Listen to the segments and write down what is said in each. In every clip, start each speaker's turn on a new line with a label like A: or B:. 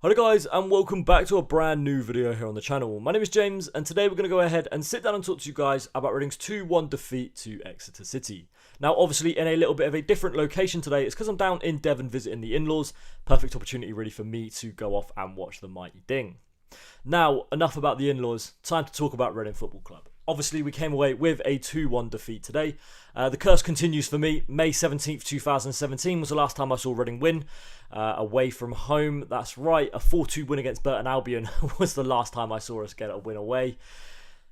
A: Hello guys and welcome back to a brand new video here on the channel. My name is James and today we're going to go ahead and sit down and talk to you guys about Reading's 2-1 defeat to Exeter City. Now obviously in a little bit of a different location today. It's because I'm down in Devon visiting the in-laws. Perfect opportunity really for me to go off and watch the mighty Ding. Now enough about the in-laws, time to talk about Reading Football Club. Obviously we came away with a 2-1 defeat today. The curse continues for me. May 17th 2017 was the last time I saw Reading win away from home. That's right, a 4-2 win against Burton Albion was the last time I saw us get a win away.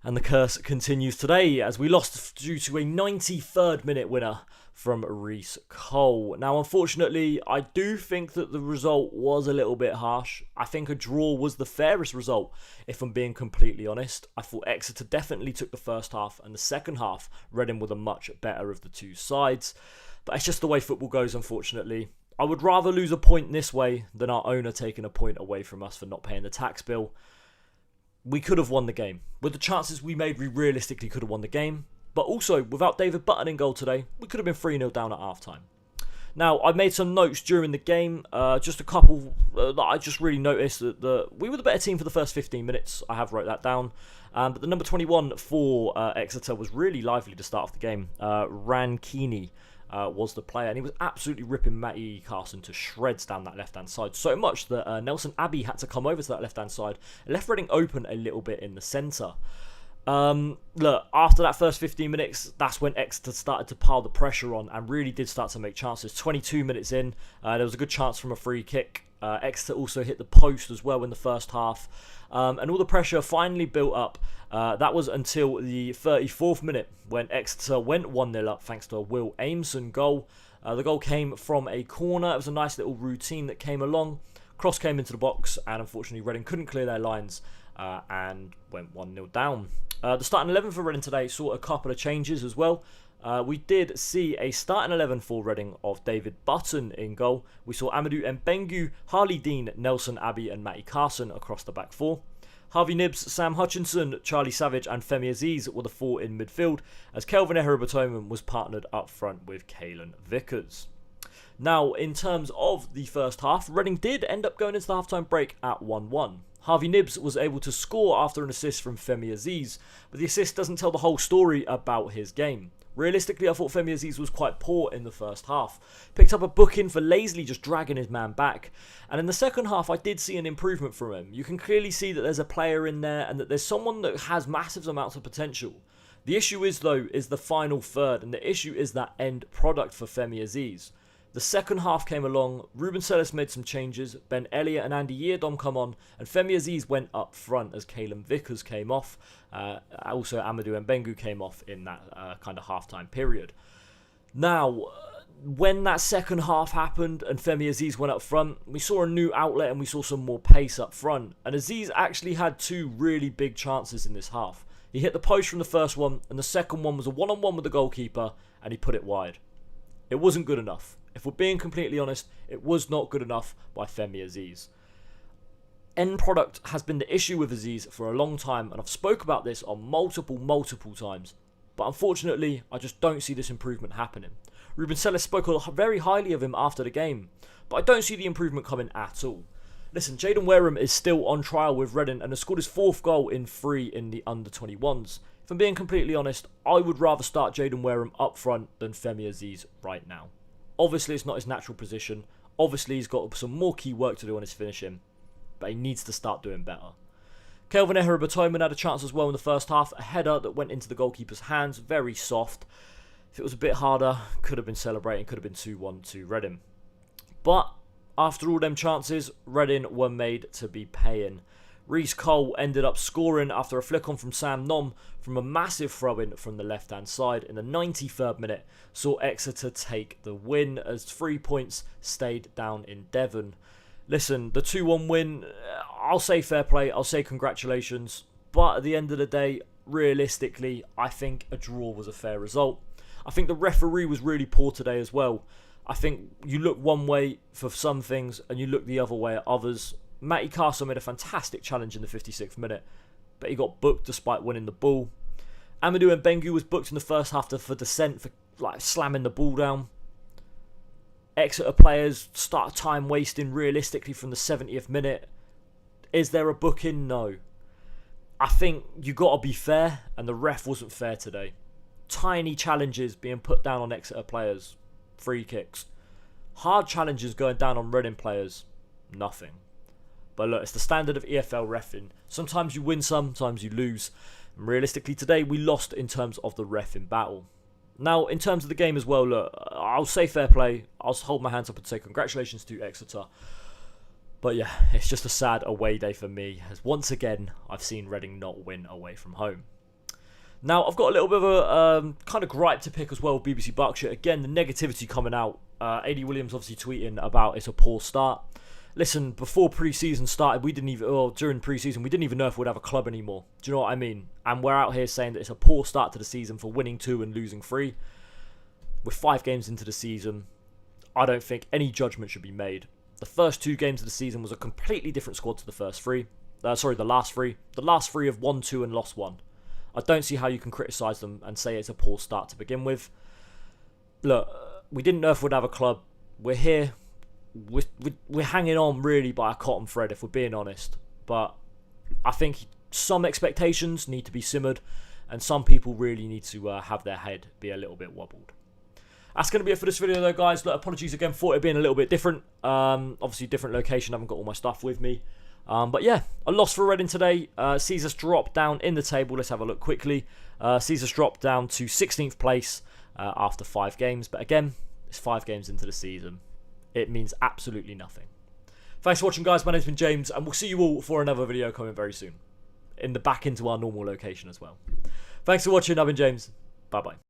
A: And the curse continues today as we lost due to a 93rd minute winner from Reece Cole. Now unfortunately I do think that the result was a little bit harsh. I think a draw was the fairest result if I'm being completely honest. I thought Exeter definitely took the first half and the second half Reading were the much better of the two sides. But it's just the way football goes unfortunately. I would rather lose a point this way than our owner taking a point away from us for not paying the tax bill. We could have won the game. With the chances we made, we realistically could have won the game. But also, without David Button in goal today, we could have been 3-0 down at half-time. Now, I made some notes during the game. Just a couple that I just really noticed that we were the better team for the first 15 minutes. I have wrote that down. But the number 21 for Exeter was really lively to start off the game. Rankini was the player, and he was absolutely ripping Matty Carson to shreds down that left-hand side. So much that Nelson Abbey had to come over to that left-hand side and left Reading open a little bit in the centre. Look, after that first 15 minutes, that's when Exeter started to pile the pressure on and really did start to make chances. 22 minutes in, there was a good chance from a free kick. Exeter also hit the post as well in the first half. And all the pressure finally built up. That was until the 34th minute when Exeter went 1-0 up thanks to a Will Aimson goal. The goal came from a corner. It was a nice little routine that came along. Cross came into the box and unfortunately Reading couldn't clear their lines and went 1-0 down. The starting 11 for Reading today saw a couple of changes as well. We did see a starting 11 for Reading of David Button in goal. We saw Amadou Mbengu, Harley Dean, Nelson Abbey and Matty Carson across the back four. Harvey Knibbs, Sam Hutchinson, Charlie Savage and Femi Aziz were the four in midfield as Kelvin Eheribotoman was partnered up front with Caelan Vickers. Now, in terms of the first half, Reading did end up going into the half-time break at 1-1. Harvey Knibbs was able to score after an assist from Femi Aziz, but the assist doesn't tell the whole story about his game. Realistically, I thought Femi Aziz was quite poor in the first half. Picked up a booking for lazily just dragging his man back. And in the second half, I did see an improvement from him. You can clearly see that there's a player in there and that there's someone that has massive amounts of potential. The issue is, though, is the final third, and the issue is that end product for Femi Aziz. The second half came along, Ruben Sellis made some changes, Ben Elliott and Andy Yeardom come on, and Femi Aziz went up front as Caelan Vickers came off. Also Amadou Mbengu came off in that kind of half-time period. Now, when that second half happened and Femi Aziz went up front, we saw a new outlet and we saw some more pace up front. And Aziz actually had two really big chances in this half. He hit the post from the first one, and the second one was a one-on-one with the goalkeeper, and he put it wide. It wasn't good enough. If we're being completely honest, it was not good enough by Femi Aziz. End product has been the issue with Aziz for a long time, and I've spoke about this on multiple times. But unfortunately, I just don't see this improvement happening. Ruben Sellis spoke very highly of him after the game, but I don't see the improvement coming at all. Listen, Jaden Wareham is still on trial with Reading and has scored his 4th goal in 3 in the under-21s. If I'm being completely honest, I would rather start Jaden Wareham up front than Femi Aziz right now. Obviously, it's not his natural position. Obviously, he's got some more key work to do on his finishing, but he needs to start doing better. Kelvin Eheribotoman had a chance as well in the first half. A header that went into the goalkeeper's hands, very soft. If it was a bit harder, could have been celebrating, could have been 2-1 to Reading. But after all them chances, Reading were made to be paying. Reece Cole ended up scoring after a flick on from Sam Nom from a massive throw-in from the left-hand side in the 93rd minute, saw Exeter take the win as 3 points stayed down in Devon. Listen, the 2-1 win, I'll say fair play, I'll say congratulations, but at the end of the day, realistically, I think a draw was a fair result. I think the referee was really poor today as well. I think you look one way for some things and you look the other way at others. Matty Carson made a fantastic challenge in the 56th minute, but he got booked despite winning the ball. Amadou Mbengu was booked in the first half for dissent for slamming the ball down. Exeter players start time wasting realistically from the 70th minute. Is there a booking? No. I think you got to be fair, and the ref wasn't fair today. Tiny challenges being put down on Exeter players, free kicks. Hard challenges going down on Reading players, nothing. But look, it's the standard of EFL reffing. Sometimes you win, sometimes you lose. And realistically today, we lost in terms of the reffing battle. Now, in terms of the game as well, look, I'll say fair play. I'll hold my hands up and say congratulations to Exeter. But yeah, it's just a sad away day for me, as once again, I've seen Reading not win away from home. Now, I've got a little bit of a kind of gripe to pick as well with BBC Berkshire. Again, the negativity coming out. AD Williams obviously tweeting about it's a poor start. Listen, before pre-season started, during pre-season, we didn't even know if we'd have a club anymore. Do you know what I mean? And we're out here saying that it's a poor start to the season for winning 2 and losing 3. We're 5 games into the season. I don't think any judgment should be made. The first 2 games of the season was a completely different squad to the first 3. The last 3. The last 3 have won 2 and lost 1. I don't see how you can criticise them and say it's a poor start to begin with. Look, we didn't know if we'd have a club. We're here. We're hanging on really by a cotton thread, if we're being honest. But I think some expectations need to be simmered, and some people really need to have their head be a little bit wobbled. That's going to be it for this video though, guys. Look, apologies again for it being a little bit different. Obviously, different location. I haven't got all my stuff with me. But yeah, a loss for Reading today. Sees us drop down in the table. Let's have a look quickly. Sees us drop down to 16th place after 5 games. But again, it's 5 games into the season. It means absolutely nothing. Thanks for watching, guys. My name's been James, and we'll see you all for another video coming very soon. Back into our normal location as well. Thanks for watching. I've been James. Bye-bye.